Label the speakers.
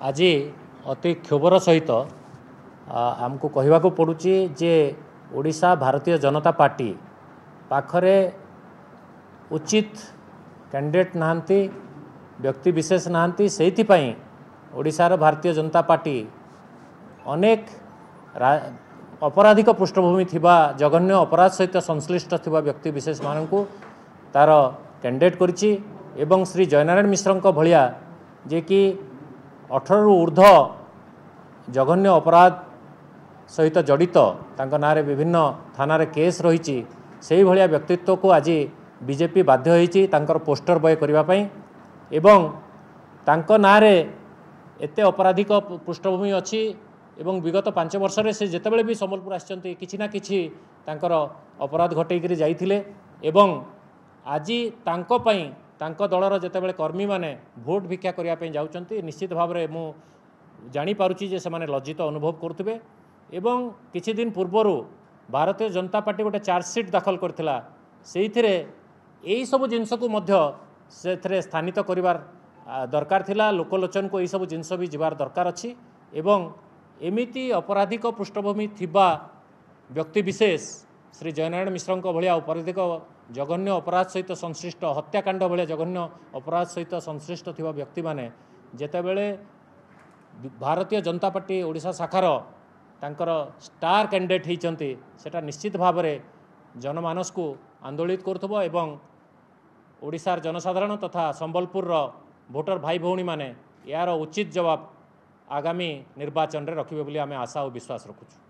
Speaker 1: आज अति क्षोभर सहित आमको कहवाक पड़ुची जे ओडिशा भारतीय जनता पार्टी पाखरे उचित कैंडिडेट नहांती व्यक्ति विशेष नहांती सेहिथिपाई ओडिशार भारतीय जनता पार्टी अनेक अपराधिक पृष्ठभूमि थिबा जघन्य अपराध सहित संश्लिष्ट थिबा व्यक्ति विशेष मानकु तार कैंडिडेट करिछि एवं श्री जयनारायण मिश्र भलिया जे कि 18 रु ऊर्ध्व जघन्य अपराध सहित जड़ित तांको नारे विभिन्न थाना केस रही से भलिया व्यक्तित्व को आज बीजेपी बाध्य होईछि तांकर पोस्टर बय करबा पई एवं तांको नारे एते अपराधिक पृष्ठभूमि अच्छी एवं विगत 5 वर्ष रे से जेतेबेले भी संबलपुर आछंती किछि ना किछि तांकर अपराध घटेइकरी जाइथिले एवं आज तांको पई तांको दलर जेतेबेले कर्मी माने भोट भिक्षा करिया पई जाउचंती निश्चित भाव में मु जानी पारुची जे से माने लज्जित अनुभव करथुबे एवं किछि दिन पूर्वरु भारतीय जनता पार्टी गोटे चार्जसीट दाखल करथिला सेइथिरे एई सब जिनस को मध्य सेथरे स्थानित करिवार दरकार थिला लोकलोचन को एई सब जिनस भी जिवार दरकार अछि एवं एमिति अपराधिक पृष्ठभूमि थिबा व्यक्ति विशेष श्री जयनारायण मिश्र भलिया अपराधिक जघन्य अपराध सहित संश्लिष्ट हत्याकांड भलिया जघन्य अपराध सहित संश्लिष्ट थिबा व्यक्ति माने जेतेबेले भारतीय जनता पार्टी ओडिशा शाखार तांकर स्टार कैंडिडेट होइचंती सेटा निश्चित भाव में जनमानस को आंदोलित करथबो एवं ओडिशार जनसाधारण तथा संबलपुर भोटर भाई भौणी माने यार उचित जवाब आगामी निर्वाचन रे रखिबे बोली आमे आशा और विश्वास रखुछु।